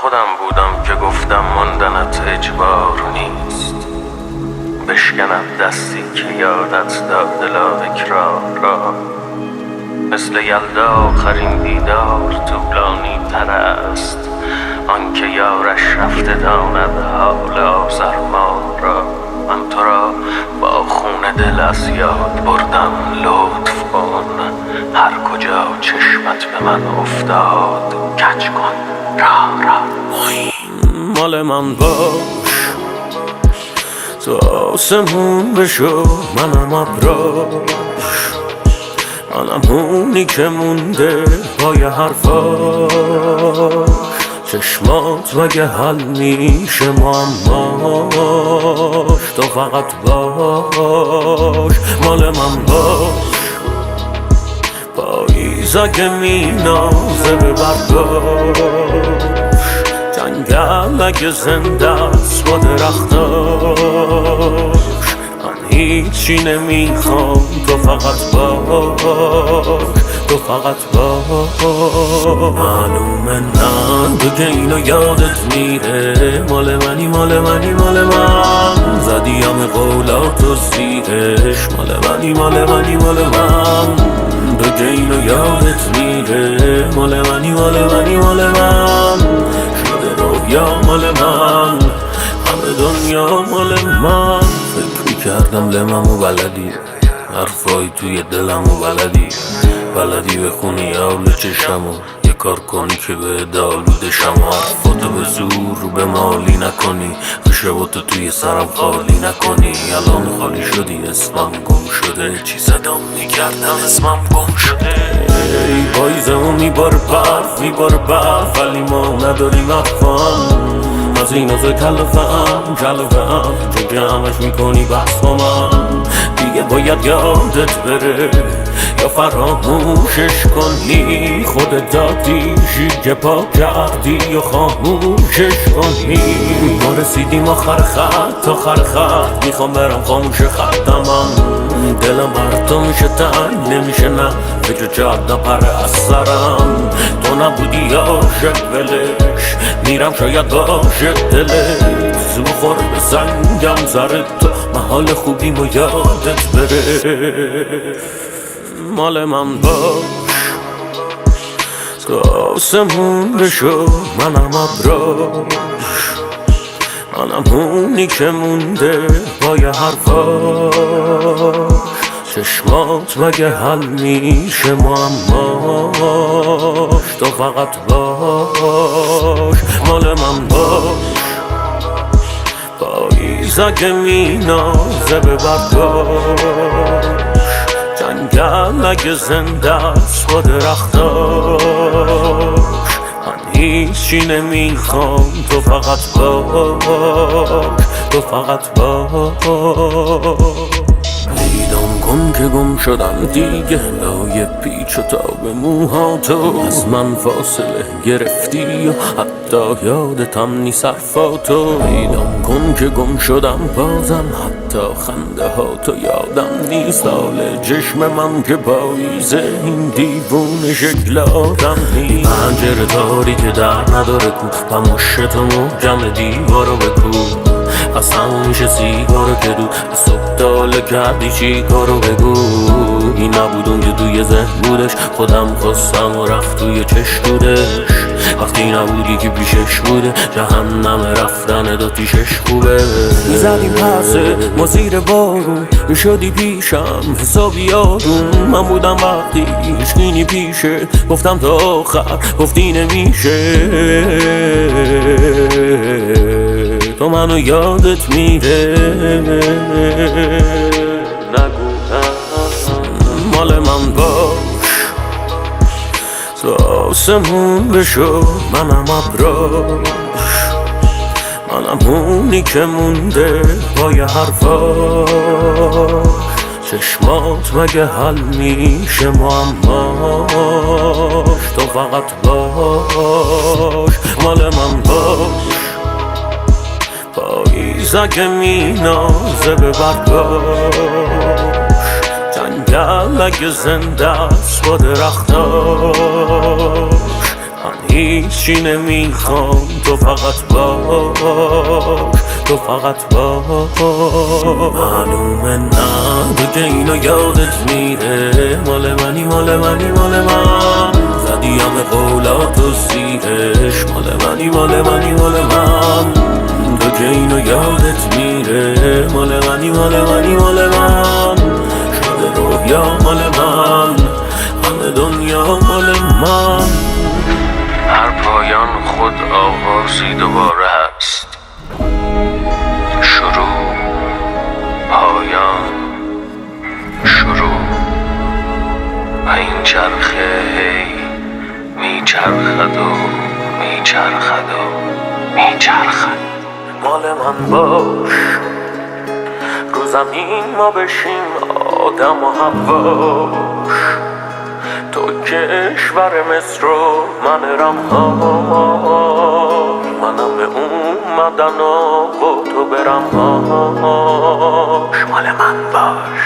خودم بودم که گفتم ماندنت اجبار نیست، بشکنم دستی که یادت داد دلا اکرار را. مثل یلدا آخرین دیدار طولانی تر است، آنکه یارش رفته داند حال آزرمان را. من تو را با خون دل از یاد بردم، لطف کن هر کجا چشمت به من افتاد کج کن راه را. مال من باش، تو آسمون بشو منم ابراش، منم اونی که مونده پای حرفاش. چشمات مگه حل میشه معماش، تو فقط باش. مال من باش، پاییز اگه مینازه به برداش، جنگل اگه زنده است با درختاش. من هیچی نمیخوام، تو فقط باش، تو فقط باش. معلومه نه دیگه اینو یادت میره، مال منی مال منی مال من. زدی همه قولاتو زیرش، مال منی مال منی مال من. دیگه اینو یادت میره، مال منی مال منی مال من. شده رویا مال من، همه دنیا مال من. فکر میکردم لممو بلدی، حرفای توی دلمو بلدی، بلدی بخونی آول چشمو، یه کار کنی که به دالوده شم. حرفاتو به زور به مالی نکنی، خشباتو توی سرم خالی نکنی. الان خالی شدی، اسمم گم شده، چی صدام میکردم اسمم گم شده. ای پاییزمو میبار برف میبار برف، ولی ما نداریم افهم از این از کلفم جلوم. چه همش میکنی بحث با من، دیگه باید یادت بره یا فراموشش کنی. خودت دادیشی که پا کردی یا خاموشش کنی. ما رسیدیم آخر خط، آخر خط میخوام برم خاموش خطم. دلم بر تو میشه تنگ نمیشه، نه فکر جاده پر از سرم. تو نبودی عاشق ولش، میرم شاید باشه دلت. زو خور به سنگم زر تو، محال خوبیم و یادت بره. مال من باش، تو آسمون بشو منم ابراش، منم اونی که مونده پای حرفاش. چشمات مگه حل میشه معماش، تو فقط باش. مال من باش، پاییز اگه مینازه به برداش، جنگل اگه زنده است با درختاش. من هیچی نمیخوام، تو فقط باش، تو فقط باش. پیدام کن که گم شدم دیگه، لای پیچ و تاب موهاتو از من فاصله گرفتی و حتی یادتم نیست حرفاتو. پیدام کن که گم شدم بازم، حتی خنده هاتو یادم نیست. حال چشم من که پاییزه، این دیوونه شکل آدم نیست. پنجره تاری که در نداره کو، پموشتو محکم دیوارو بکو. قسم میشه سیگارو که دو صبح داله کردی چی کارو بگو. این نبود اون که توی ذهن بودش، خودم خواستم و رفت توی چشمودش. وقتی نبودی که پیشش بوده، جهنم رفتن داتیشش خوبه. میزدیم پسه ما زیر بارون، میشدی پیشم حسابی آروم. من بودم وقتی هیچکی پیشه، گفتم تا آخر گفتی نمیشه. تو منو یادت میره، نگو مال من باش، تو آسمون بشو منم ابراش، منم اونی که مونده پای حرفاش. چشمات مگه حل میشه معماش، تو فقط باش. مال من باش، پاییز اگه مینازه به برداش، جنگل اگه زنده است با درختاش. من هیچی نمیخوام، تو فقط باش، تو فقط باش. معلومه نه دیگه اینو یادت میره، مال منی مال منی مال من، زدی همه قولات و سیرش، مال منی مال منی مال من، دیگه اینو یادت میره، مال منی مال منی مال من، شده رویا مال من، همه دنیا مال من. هر پایان خود آغازی دوباره هست، شروع، پایان، شروع. و این چرخه هی میچرخد و میچرخد و میچرخد. مال من باش، رو زمین ما بشیم آدم و حواش، تو کشور مصر و من رمهاش، منم به اومدن و با تو برمهاش. مال من باش.